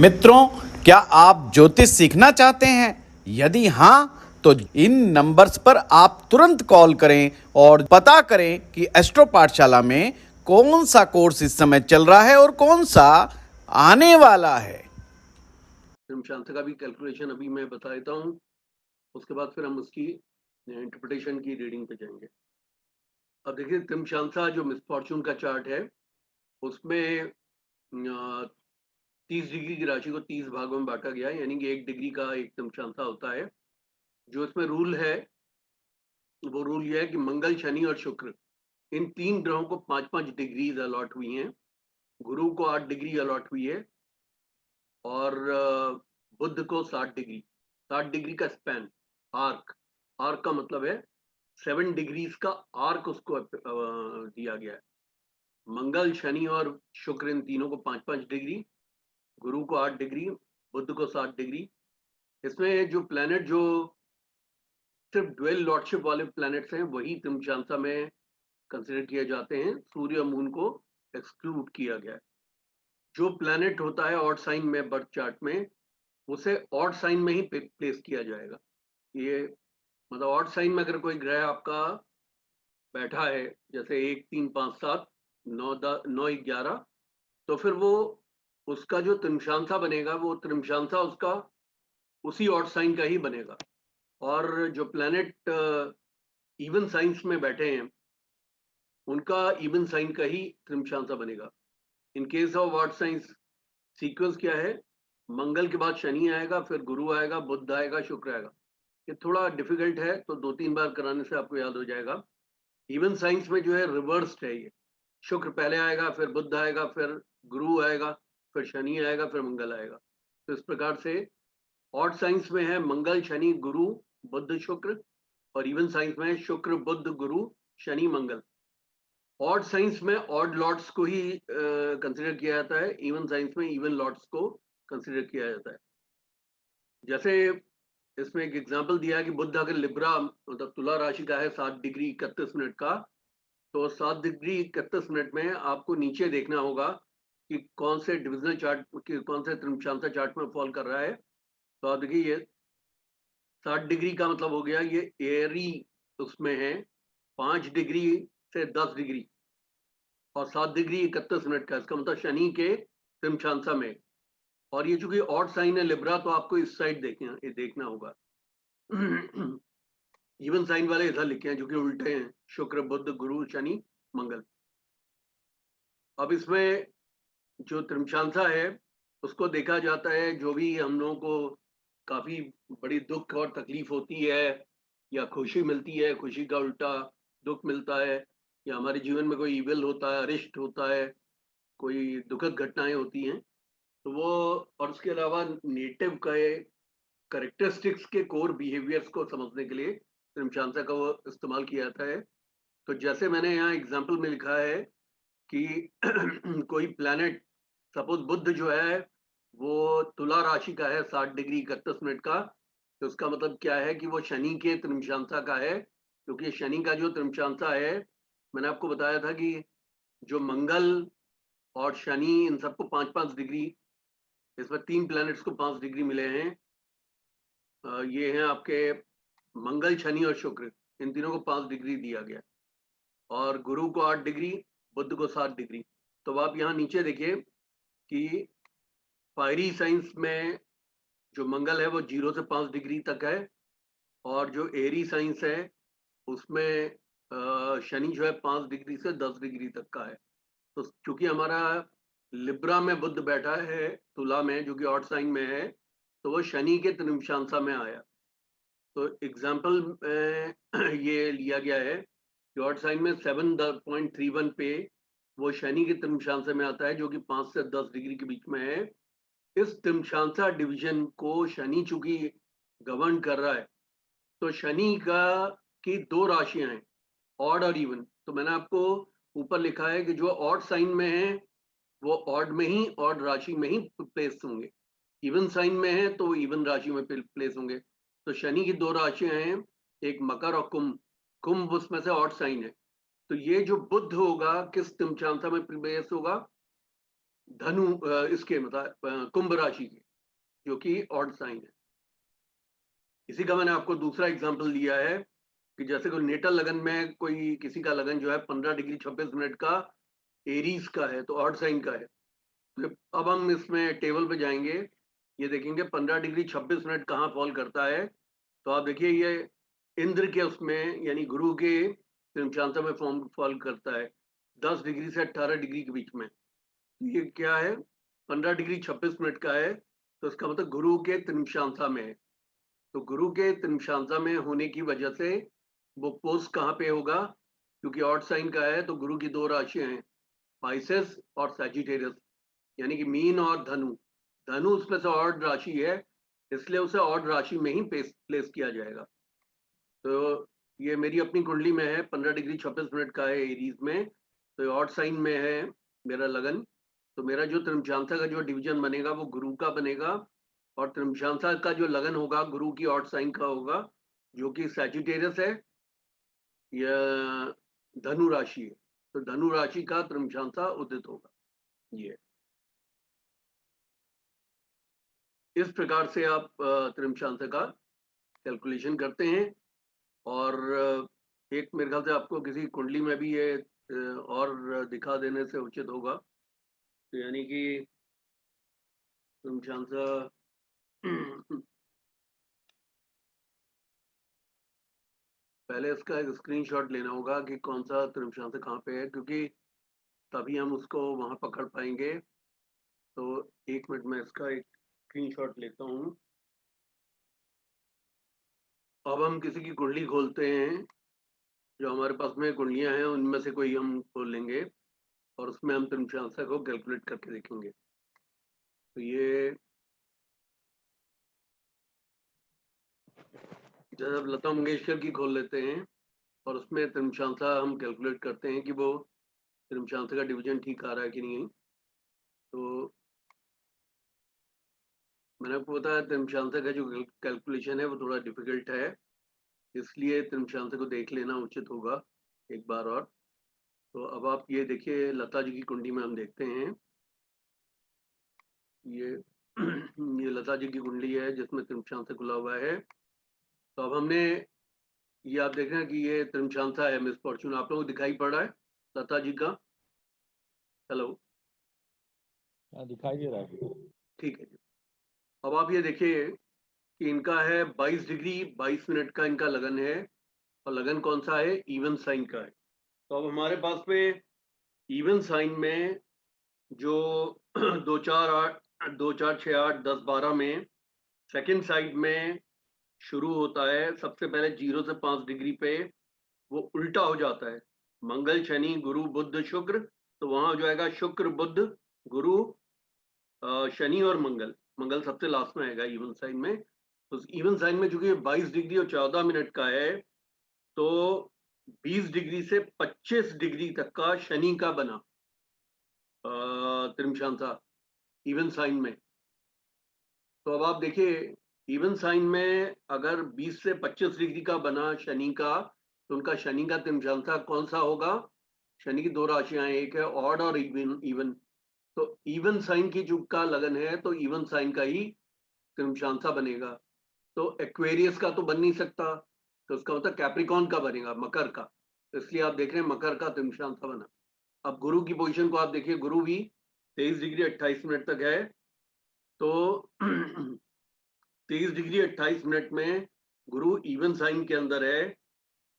मित्रों, क्या आप ज्योतिष सीखना चाहते हैं? यदि हाँ, तो इन नंबर्स पर आप तुरंत कॉल करें और पता करें कि एस्ट्रो पाठशाला में कौन सा कोर्स इस समय चल रहा है और कौन सा आने वाला है। शांत का भी कैलकुलेशन अभी मैं बता देता हूँ, उसके बाद फिर हम उसकी इंटरप्रिटेशन की रीडिंग पे जाएंगे। अब देखिए, तिमशांसा जो मिस फॉर्चून का चार्ट है उसमें 30 डिग्री की राशि को 30 भागों में बांटा गया है, यानी कि 1 डिग्री का एक तिमशांसा होता है। जो इसमें रूल है वो रूल ये है कि मंगल, शनि और शुक्र, इन 3 ग्रहों को 5-5 डिग्रीज अलॉट हुई हैं। गुरु को 8 डिग्री अलॉट हुई है और बुध को 60 डिग्री का स्पैन, आर्क का मतलब है 7 डिग्रीज का आर्क उसको दिया गया है। मंगल, शनि और शुक्र, इन तीनों को 5-5 डिग्री, गुरु को 8 डिग्री, बुध को 7 डिग्री। इसमें जो प्लैनेट जो सिर्फ ड्वेल लॉर्डशिप वाले प्लैनेट्स हैं वही तिमशांसा में कंसिडर किए जाते हैं, सूर्य और मून को एक्सक्लूड किया गया है। जो प्लैनेट होता है ऑड साइन में बर्थ चार्ट में, उसे ऑड साइन में ही प्लेस किया जाएगा। ये मतलब ऑड साइन में अगर कोई ग्रह आपका बैठा है, जैसे 1, 3, 5, 7, 9, 9, 11, तो फिर वो उसका जो त्रिमशांसा बनेगा वो त्रिमशांसा उसका उसी ऑड साइन का ही बनेगा। और जो प्लैनेट इवन साइंस में बैठे हैं उनका इवन साइन का ही त्रिमशांसा बनेगा। In case of odd science sequence क्या है? मंगल के बाद शनि आएगा, फिर गुरु आएगा, बुध आएगा, शुक्र आएगा। ये थोड़ा डिफिकल्ट है, तो 2-3 बार कराने से आपको याद हो जाएगा। इवन साइंस में जो है रिवर्स्ड है, ये शुक्र पहले आएगा, फिर बुध आएगा, फिर गुरु आएगा, फिर शनि आएगा, फिर मंगल आएगा। तो इस प्रकार से ऑड साइंस में है मंगल, शनि, गुरु, बुध, शुक्र, और इवन साइंस में है शुक्र, बुध, गुरु, शनि, मंगल। ऑड साइंस में ऑड लॉट्स को ही कंसिडर किया जाता है, इवन साइंस में इवन लॉट्स को कंसिडर किया जाता है। जैसे इसमें एक एग्जांपल दिया है कि बुध अगर लिब्रा मतलब तुला राशि का है 7 डिग्री 31 मिनट का, तो 7 डिग्री 31 मिनट में आपको नीचे देखना होगा कि कौन से डिविजनल चार्ट, कौन से त्रिमशांसा चार्ट में फॉल कर रहा है। तो आप देखिए, ये 7 डिग्री का मतलब हो गया ये एरी उसमें है 5 डिग्री से 10 डिग्री, और 7 डिग्री 31 मिनट का, इसका मतलब शनि के त्रिमशांसा में। और ये चूंकि ऑड साइन है लिब्रा, तो आपको इस साइड देखना होगा। इवन साइन वाले इधर लिखे हैं जो कि उल्टे हैं, शुक्र, बुध, गुरु, शनि, मंगल। अब इसमें जो त्रिमशांसा है उसको देखा जाता है, जो भी हम लोगों को काफी बड़ी दुख और तकलीफ होती है या खुशी मिलती है, खुशी का उल्टा दुख मिलता है, या हमारे जीवन में कोई इविल होता है, अरिष्ट होता है, कोई दुखद घटनाएं होती हैं, तो वो, और उसके अलावा नेटिव का करेक्टरिस्टिक्स के कोर बिहेवियर्स को समझने के लिए त्रिमशांसा का वो इस्तेमाल किया जाता है। तो जैसे मैंने यहाँ एग्जाम्पल में लिखा है कि कोई प्लैनेट, सपोज बुध जो है वो तुला राशि का है 7 डिग्री 31 मिनट का, तो उसका मतलब क्या है कि वो शनि के त्रिमशांसा का है, क्योंकि शनि का जो त्रिमशांसा है, मैंने आपको बताया था कि जो मंगल और शनि, इन सबको 5-5 डिग्री, इसमें 3 प्लैनेट्स को 5 डिग्री मिले हैं। ये हैं आपके मंगल, शनि और शुक्र, इन तीनों को 5 डिग्री दिया गया, और गुरु को 8 डिग्री, बुध को 7 डिग्री। तो आप यहाँ नीचे देखिए कि फायरी साइंस में जो मंगल है वो 0 से 5 डिग्री तक है, और जो एरी साइंस है उसमें शनि जो है 5 डिग्री से 10 डिग्री तक का है। तो चूंकि हमारा लिब्रा में बुध बैठा है तुला में, जो कि ऑड साइन में है, तो वो शनि के त्रिमशांसा में आया। तो एग्जाम्पल ये लिया गया है कि ऑड साइन में 7.31 पे वो शनि के त्रिमशांसा में आता है, जो कि 5 से 10 डिग्री के बीच में है। इस त्रिमशांसा डिवीजन को शनि चूंकि गवर्न कर रहा है, तो शनि का की 2 राशियां हैं, ऑड और इवन। तो मैंने आपको ऊपर लिखा है कि जो ऑड साइन में है वो ऑड में ही, ऑड राशि में ही प्लेस होंगे, इवन साइन में है तो इवन राशि में प्लेस होंगे। तो शनि की 2 राशियां हैं, एक मकर और कुंभ। कुंभ उसमें से ऑड साइन है। तो ये जो बुध होगा किस तिमशांसा में प्लेस होगा? धनु इसके मतलब कुंभ राशि के, जो कि ऑड साइन है। इसी का मैंने आपको दूसरा एग्जांपल दिया है कि जैसे कोई नेटल लगन में कोई किसी का लगन जो है 15 डिग्री 26 मिनट का एरीज का है, तो ऑड साइन का है। तो अब हम इसमें टेबल पे जाएंगे, ये देखेंगे 15 डिग्री 26 मिनट कहाँ फॉल करता है। तो आप देखिए ये इंद्र के उसमें यानी गुरु के त्रिमशांता में फॉर्म फॉल करता है 10 डिग्री से 18 डिग्री के बीच में। ये क्या है, 15 डिग्री 26 मिनट का है, तो इसका मतलब गुरु के त्रिमशांता में है। तो गुरु के त्रिमशांता में होने की वजह से वो पोस्ट कहाँ पे होगा, क्योंकि ऑड साइन का है, तो गुरु की दो राशियां हैं, पाइसेस और सैजिटेरियस, यानी कि मीन और धनु। धनु उसमें से ऑड राशि है, इसलिए उसे ऑड राशि में ही प्लेस किया जाएगा। तो ये मेरी अपनी कुंडली में है, 15 डिग्री 26 मिनट का है एरीज में, तो ऑड साइन में है मेरा लगन। तो मेरा जो त्रिमशांता का जो डिवीजन बनेगा वो गुरु का बनेगा, और त्रिमशांता का जो लगन होगा गुरु की ऑड साइन का होगा, जो कि सैजिटेरियस है या धनु राशि है। तो धनु राशि का त्रिमशांता उदित होगा। ये इस प्रकार से आप त्रिमशांता का कैलकुलेशन करते हैं। और एक मेरे ख्याल से आपको किसी कुंडली में भी ये और दिखा देने से उचित होगा। तो यानी कि त्रिमशांता पहले इसका एक स्क्रीनशॉट लेना होगा कि कौन सा त्रिमशांता कहाँ पे है, क्योंकि तभी हम उसको वहां पकड़ पाएंगे। तो एक मिनट में इसका एक स्क्रीनशॉट लेता हूँ। अब हम किसी की कुंडली खोलते हैं, जो हमारे पास में कुंडलियां हैं उनमें से कोई हम खोल लेंगे, और उसमें हम त्रिमशांता को कैलकुलेट करके देखेंगे। तो ये जैसे अब लता मंगेशकर की खोल लेते हैं, और उसमें त्रिमशांता हम कैलकुलेट करते हैं कि वो त्रिमशांता का डिवीजन ठीक आ रहा है कि नहीं। तो मैंने आपको बताया त्रिमशांता का जो कैलकुलेशन है वो थोड़ा डिफिकल्ट है, इसलिए त्रिमशांता को देख लेना उचित होगा एक बार और। तो अब आप ये देखिए, लता जी की कुंडली में हम देखते हैं, ये ये लता जी की कुंडली है जिसमें त्रिमशांता खुला हुआ है। तो अब हमने ये आप देख रहे हैं कि ये त्रिमशांता है मिस फॉर्चून, आप लोगों को दिखाई पड़ रहा है लता जी का? हेलो, दिखाई दे रहा है। ठीक है जी। अब आप ये देखिए कि इनका है 22 डिग्री 22 मिनट का इनका लगन है, और लगन कौन सा है, इवन साइन का है। तो अब हमारे पास में इवन साइन में जो 2 4 6 8 10 12 में सेकंड साइड में शुरू होता है, सबसे पहले 0 से 5 डिग्री पे वो उल्टा हो जाता है, मंगल शनि गुरु बुध शुक्र। तो वहां हो जाएगा शुक्र बुध गुरु शनि और मंगल। मंगल सबसे लास्ट में आएगा इवन साइन में। तो इवन साइन में चूंकि 22 डिग्री और 14 मिनट का है, तो 20 डिग्री से 25 डिग्री तक का शनि का बना त्रिमशांता इवन साइन में। तो अब आप देखिए इवन साइन में अगर 20 से 25 डिग्री का बना शनि का, तो उनका शनि का त्रिमशांता कौन सा होगा? शनि की दो राशियां हैं, एक है ऑड और इवन। तो इवन साइन की जो का लगन है, तो इवन साइन का ही त्रिमशांता बनेगा। तो एक्वेरियस का तो बन नहीं सकता, तो उसका मतलब कैप्रिकॉन का बनेगा, मकर का। इसलिए आप देख रहे हैं मकर का त्रिमशांता बना। अब गुरु की पोजीशन को आप देखिए, गुरु भी 23 डिग्री 28 मिनट तक है। तो 23 डिग्री 28 मिनट में गुरु इवन साइन के अंदर है।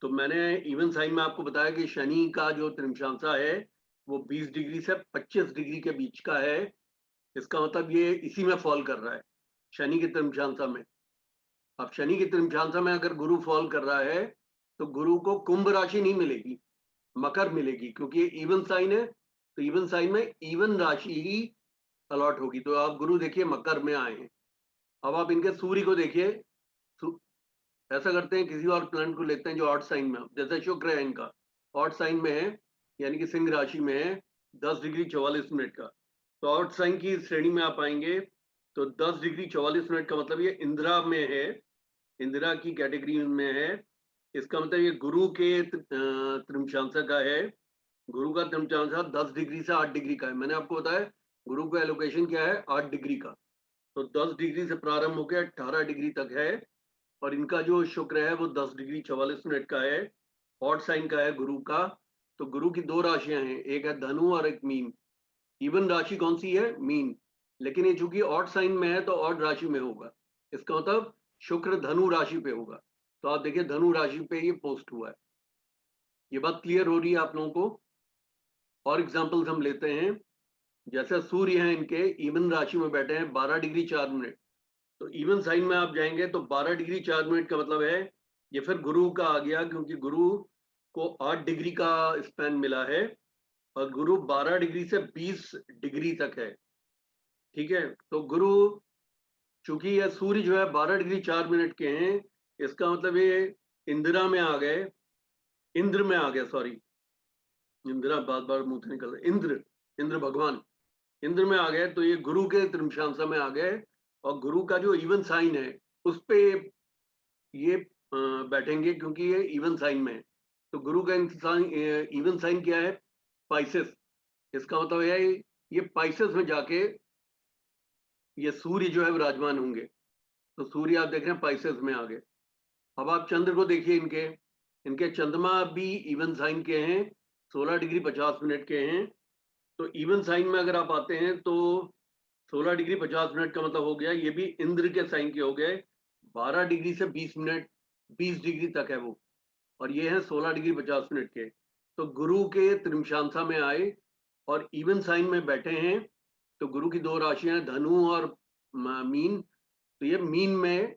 तो मैंने इवन साइन में आपको बताया कि शनि का जो त्रिमशांता है वो 20 डिग्री से 25 डिग्री के बीच का है। इसका मतलब ये इसी में फॉल कर रहा है, शनि के त्रिमशांता में। अब शनि के त्रिमशांता में अगर गुरु फॉल कर रहा है, तो गुरु को कुंभ राशि नहीं मिलेगी, मकर मिलेगी, क्योंकि ये इवन साइन है। तो इवन साइन में इवन राशि ही अलॉट होगी। तो आप गुरु देखिए मकर में आए हैं। अब आप इनके सूर्य को देखिए, ऐसा करते हैं किसी और प्लैनेट को लेते हैं जो ऑड साइन में, जैसे शुक्र है इनका ऑड साइन में है, यानी कि सिंह राशि में है, 10 डिग्री 44 मिनट का। तो ऑड साइन की श्रेणी में आप आएंगे, तो 10 डिग्री 44 मिनट का मतलब ये इंदिरा में है, इंदिरा की कैटेगरी में है। इसका मतलब ये गुरु के त्रिमशांता का है। गुरु का त्रिमशांता 10 डिग्री से 8 डिग्री का है। मैंने आपको बताया गुरु का एलोकेशन क्या है 8 डिग्री का, तो 10 डिग्री से प्रारंभ होकर 18 डिग्री तक है। और इनका जो शुक्र है वो 10 डिग्री 44 मिनट का है, हॉट साइन का है गुरु का। तो गुरु की दो राशियां हैं, एक है धनु और एक मीन। इवन राशि कौन सी है? मीन। लेकिन ये चूंकि ऑड साइन में है तो ऑड राशि में होगा, इसका मतलब शुक्र धनु राशि पे होगा। तो आप देखिए धनु राशि पे ये पोस्ट हुआ है। ये बात क्लियर हो रही है आप लोगों को? और एग्जांपल्स हम लेते हैं, जैसे सूर्य हैं इनके इवन राशि में बैठे हैं 12 डिग्री 4 मिनट। तो इवन साइन में आप जाएंगे तो 12 डिग्री 4 मिनट का मतलब है ये फिर गुरु का आ गया, क्योंकि गुरु को 8 डिग्री का स्पैन मिला है और गुरु 12 डिग्री से 20 डिग्री तक है। ठीक है, तो गुरु चूंकि यह सूर्य जो है 12 डिग्री 4 मिनट के हैं, इसका मतलब ये इंदिरा में आ गए, इंद्र में आ गया, सॉरी इंदिरा बार बार मुंह से निकल रहा है, इंद्र भगवान इंद्र में आ गए। तो ये गुरु के त्रिमशांसा में आ गए और गुरु का जो इवन साइन है उस पे ये बैठेंगे, क्योंकि ये इवन साइन में है। तो गुरु का इवन साइन क्या है? पाइसेस। इसका मतलब है ये पाइसेस में जाके ये सूर्य जो है विराजमान होंगे। तो सूर्य आप देख रहे हैं पाइसेस में आ गए। अब आप चंद्र को देखिए, इनके इनके चंद्रमा भी इवन साइन के हैं, 16 डिग्री 50 मिनट के हैं। तो इवन साइन में अगर आप आते हैं तो 16 डिग्री 50 मिनट का मतलब हो गया ये भी इंद्र के साइन के हो गए। 12 डिग्री से 20 मिनट 20 डिग्री तक है वो, और ये है 16 डिग्री 50 मिनट के। तो गुरु के त्रिमशांसा में आए और इवन साइन में बैठे हैं। तो गुरु की दो राशियां हैं धनु और मीन, तो ये मीन में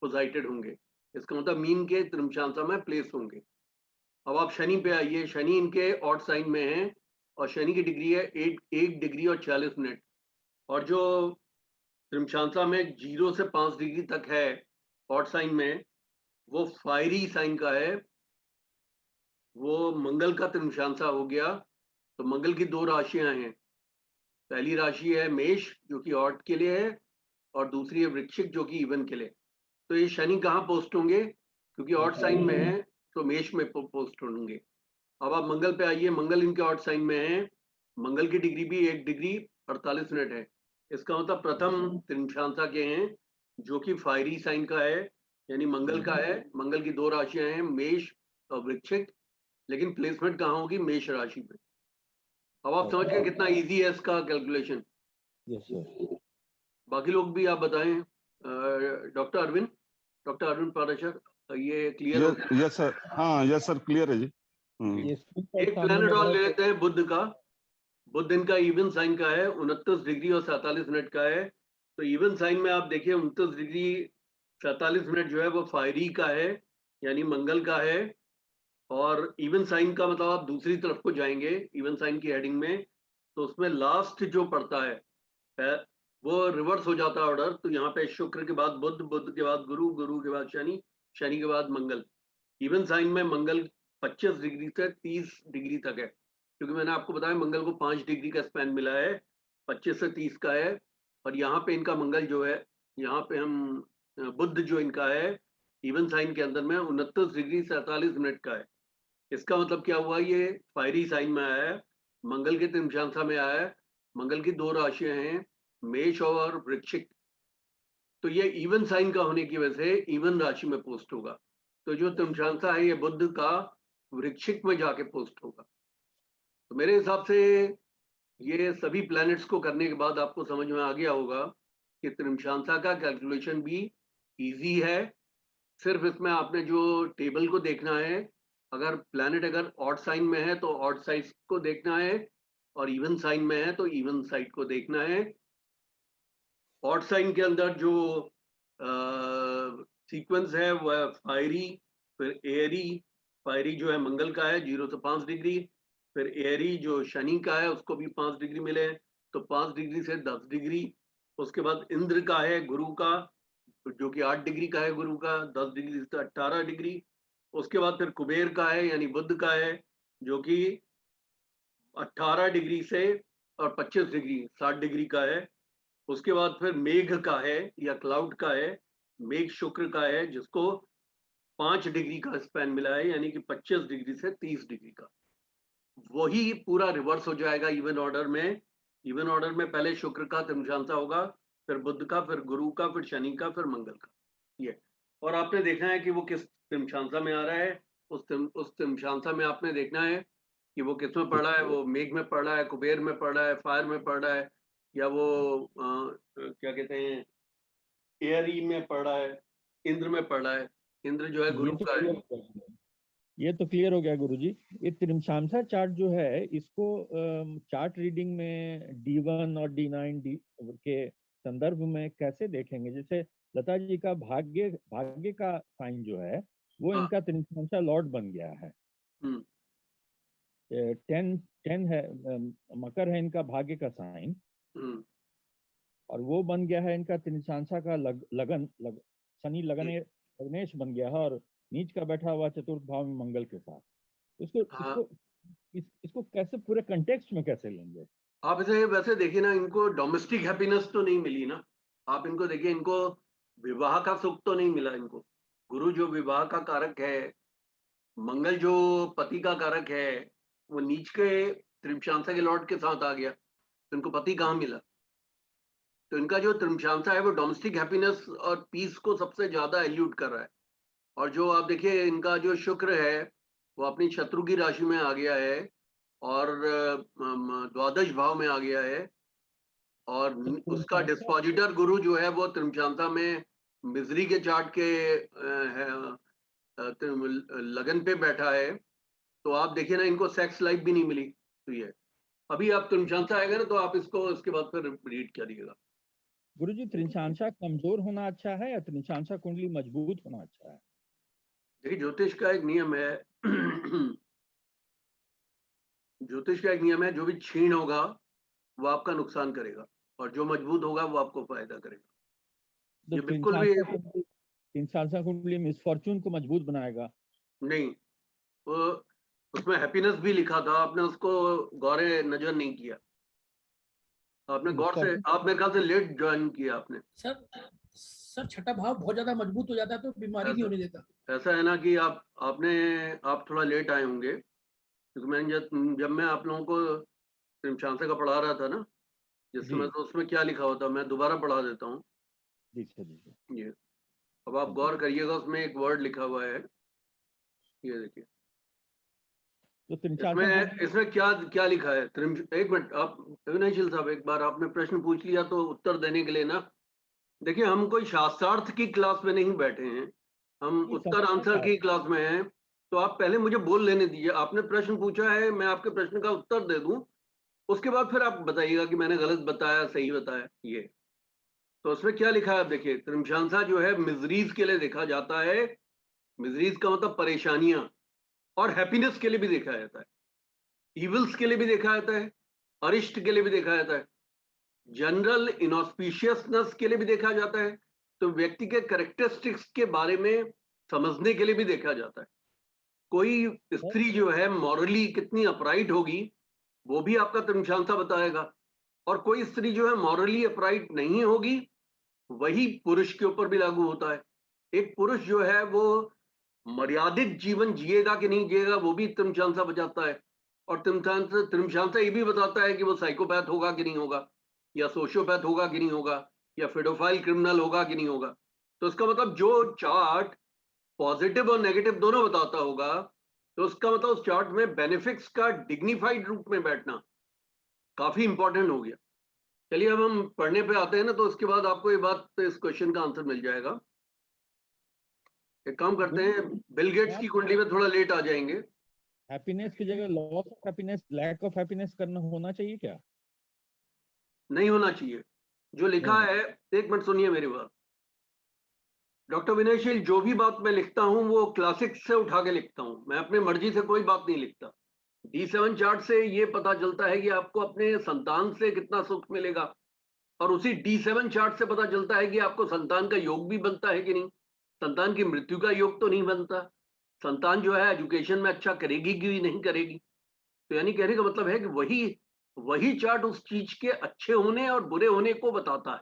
पोजाइटेड होंगे, इसका मतलब मीन के त्रिमशांसा में प्लेस होंगे। अब आप शनि पे आइए, शनि इनके ऑड साइन में है और शनि की डिग्री है 1 डिग्री और 46 मिनट। और जो त्रिमशांसा में 0 से 5 डिग्री तक है ऑड साइन में, वो फायरी साइन का है, वो मंगल का त्रिमशांसा हो गया। तो मंगल की दो राशियां हैं, पहली राशि है मेष जो कि ऑड के लिए है और दूसरी है वृश्चिक जो कि इवन के लिए। तो ये शनि कहाँ पोस्ट होंगे? क्योंकि ऑड साइन में है तो मेष में पोस्ट होंगे। अब आप मंगल पे आइए, मंगल इनके ऑड साइन में है, मंगल की डिग्री भी 1 डिग्री 48 मिनट है। इसका मतलब प्रथम त्रिमशांसा के हैं जो कि फायरी साइन का है, यानी मंगल का है। मंगल की दो राशियां हैं मेष और वृश्चिक, लेकिन प्लेसमेंट कहाँ होगी? मेष राशि पे। अब आप समझ गए कितना इजी है इसका कैलकुलेशन। Yes sir. बाकी लोग भी आप बताएं, डॉक्टर अरविंद पाराशर, ये क्लियर हो गया? यस सर, हाँ यस सर, क्लियर है जी। एक प्लेनेट और ले लेते हैं, बुध का। बुध इनका इवन साइन का है, 29 डिग्री और 47 मिनट का है। तो इवन साइन में आप देखिए 29 डिग्री 47 मिनट जो है वो फायरी का है, यानी मंगल का है। और इवन साइन का मतलब आप दूसरी तरफ को जाएंगे इवन साइन की हेडिंग में, तो उसमें लास्ट जो पड़ता है वो रिवर्स हो जाता है ऑर्डर। तो यहाँ पे शुक्र के बाद बुध, बुध के बाद गुरु, गुरु के बाद शनि, शनि के बाद मंगल। इवन साइन में मंगल 25 डिग्री से 30 डिग्री तक है, क्योंकि मैंने आपको बताया मंगल को 5 डिग्री का स्पैन मिला है, 25 से 30 का है। और यहाँ पे इनका मंगल जो है, यहाँ पे हम बुध जो इनका है इवन साइन के अंदर में 29 डिग्री 47 मिनट का है। इसका मतलब क्या हुआ? ये फायरी साइन में आया है, मंगल के त्रिमशांसा में आया है। मंगल की दो राशियां हैं मेष और वृश्चिक, तो ये इवन साइन का होने की वजह से इवन राशि में पोस्ट होगा। तो जो त्रिमशांसा है ये बुध का वृश्चिक में जाके पोस्ट होगा। तो मेरे हिसाब से ये सभी प्लैनेट्स को करने के बाद आपको समझ में आ गया होगा कि त्रिमशांसा का कैलकुलेशन भी इजी है। सिर्फ इसमें आपने जो टेबल को देखना है, अगर प्लैनेट अगर ऑड साइन में है तो ऑड साइड को देखना है, और इवन साइन में है तो इवन साइड को देखना है। ऑड साइन के अंदर जो सीक्वेंस है वह फायरी, फिर एयरी। फायरी जो है मंगल का है 0 से 5 डिग्री, फिर एयरी जो शनि का है उसको भी 5 डिग्री मिले, तो 5 डिग्री से 10 डिग्री। उसके बाद इंद्र का है गुरु का जो कि 8 डिग्री का है, गुरु का 10 डिग्री से 18 डिग्री। उसके बाद फिर कुबेर का है यानी बुध का है जो कि 18 डिग्री से और 25 डिग्री 60 डिग्री का है। उसके बाद फिर मेघ का है या क्लाउड का है, मेघ शुक्र का है जिसको 5 डिग्री का स्पैन मिला है, यानी कि 25 डिग्री से 30 डिग्री का। वही पूरा रिवर्स हो जाएगा इवन ऑर्डर में इवन ऑर्डर में पहले शुक्र का त्रिमशांसा होगा, फिर बुध का, फिर गुरु का, फिर शनि का, फिर मंगल का, ये। और आपने देखना है कि वो किस त्रिमशांसा में आ रहा है। उस त्रिमशांसा में आपने देखना है कि वो किस में पड़ रहा है, वो मेघ में पड़ रहा है, कुबेर में पड़ रहा है, फायर में पड़ रहा है, या वो क्या कहते हैं, एयरी में पड़ रहा है, इंद्र में पड़ रहा है। इंद्र जो है गुरु का है। ये तो क्लियर हो गया गुरुजी। ये त्रिमशांसा चार्ट जो है इसको चार्ट रीडिंग में D1 और D9 के संदर्भ में कैसे देखेंगे? जैसे लता जी का भाग्य का साइन जो है वो हाँ। इनका त्रिमशांसा लॉर्ड बन गया है। 10 है, मकर है इनका भाग्य का साइन, और वो बन गया है इनका त्रिमशांसा का शनि लग्नेश बन गया है, और नीच का बैठा हुआ चतुर्थ भाव में मंगल के साथ। इसको इसको कैसे पूरे कंटेक्स्ट में कैसे लेंगे? आप इसे वैसे देखिए ना, इनको डोमेस्टिक हैप्पीनेस तो नहीं मिली ना। आप इनको देखिए, इनको विवाह का सुख तो नहीं मिला इनको। गुरु जो विवाह का कारक है, मंगल जो पति का कारक है, वो नीच के त्रिमशांसा के लॉर्ड के साथ आ गया, तो इनको पति कहाँ मिला? तो इनका जो त्रिमशांसा है वो डोमेस्टिक हैप्पीनेस और पीस को सबसे ज्यादा एल्यूट कर रहा है। और जो आप देखिए, इनका जो शुक्र है वो अपनी शत्रु की राशि में आ गया है, और द्वादश भाव में आ गया है, और उसका डिस्पोजिटर गुरु जो है वो त्रिमशांसा में मिजरी के चार्ट के लगन पे बैठा है। तो आप देखिए ना, इनको सेक्स लाइफ भी नहीं मिली। तो ये अभी आप त्रिमशांसा आएगा ना, तो आप इसको इसके बाद फिर रीड करिएगा। गुरुजी, त्रिमशांसा कमजोर होना अच्छा है या त्रिमशांसा कुंडली मजबूत होना अच्छा है? देखिए, ज्योतिष का एक नियम है ज्योतिष का एक नियम है, जो भी क्षीण होगा वो आपका नुकसान करेगा, और जो मजबूत होगा वो आपको फायदा करेगा। ये बिल्कुल भी त्रिमशांसा कुंडली मिसफॉर्चून को मजबूत बनाएगा नहीं। वो उसमें हैप्पीनेस भी लिखा था, आपने उसको गौरे नजर नहीं किया। आपने गौर से, आप मेरे ख्याल से लेट ज्वाइन किया आपने। सर छठा भाव बहुत ज्यादा मजबूत हो जाता है तो बीमारी नहीं होने देता। ऐसा है ना कि आप थोड़ा लेट आए होंगे, क्योंकि मैंने जब मैं आप लोगों को त्रिमशांसा का पढ़ा रहा था ना जिस समय, तो उसमें क्या लिखा होता, मैं दोबारा पढ़ा देता हूँ। ये अब आप गौर करिएगा, उसमें एक वर्ड लिखा हुआ है, ये देखिए। तो इसमें क्या लिखा है? एक मिनट, आप अविनाशील साहब, एक बार आपने प्रश्न पूछ लिया तो उत्तर देने के लिए ना, देखिए हम कोई शास्त्रार्थ की क्लास में नहीं बैठे हैं, हम उत्तर आंसर की क्लास में हैं। तो आप पहले मुझे बोल लेने दीजिए। आपने प्रश्न पूछा है, मैं आपके प्रश्न का उत्तर दे दूं, उसके बाद फिर आप बताइएगा कि मैंने गलत बताया, सही बताया। ये तो उसमें क्या लिखा है, आप देखिए। त्रिमशांसा जो है मिजरीज के लिए देखा जाता है। मिजरीज का मतलब परेशानियां, और हैप्पीनेस के लिए भी देखा जाता है, इविल्स के लिए भी देखा जाता है, अरिष्ट के लिए भी देखा जाता है, जनरल इनऑस्पिशियसनेस के लिए भी देखा जाता है। तो व्यक्ति के कैरेक्टरिस्टिक्स के बारे में समझने के लिए भी देखा जाता है। कोई स्त्री जो है मॉरली कितनी अपराइट होगी, वो भी आपका त्रिमशांसा बताएगा। और कोई स्त्री जो है मॉरली अपराइट नहीं होगी, वही पुरुष के ऊपर भी लागू होता है। एक पुरुष जो है वो मर्यादित जीवन जिएगा कि नहीं जिएगा, वो भी त्रिमशांसा बजाता है। और त्रिमशांसा ये भी बताता है कि वो साइकोपैथ होगा कि नहीं होगा, या सोशियोपैथ होगा कि नहीं होगा, या फेडोफाइल क्रिमिनल होगा कि नहीं होगा। तो इसका मतलब जो चार्ट पॉजिटिव और नेगेटिव दोनों बताता होगा, तो उसका मतलब उस चार्ट में बेनिफिट्स का डिग्निफाइड रूप में बैठना काफी इंपॉर्टेंट हो गया। चलिए अब हम पढ़ने पे आते हैं ना, तो उसके बाद आपको ये बात, इस क्वेश्चन का आंसर मिल जाएगा। एक काम करते हैं, बिल गेट्स की कुंडली में थोड़ा लेट आ जाएंगे। हैप्पीनेस की जगह loss of happiness, lack of happiness करना होना चाहिए क्या? नहीं होना चाहिए। जो लिखा है, एक मिनट सुनिए मेरी बात। डॉक्टर विनयशील, जो भी बात मैं लिखता हूं वो क्लासिक्स से उठा के लिखता हूं, मैं अपने मर्जी से कोई बात नहीं लिखता। D7 चार्ट से ये पता चलता है कि आपको अपने संतान से कितना सुख मिलेगा, और उसी D7 चार्ट से पता चलता है कि आपको संतान का योग भी बनता है कि नहीं। संतान की मृत्यु का योग तो नहीं बनता। संतान जो है एजुकेशन में अच्छा करेगी कि नहीं करेगी। तो यानी कहने का मतलब है कि वही चार्ट उस चीज के अच्छे होने और बुरे होने को बताता है।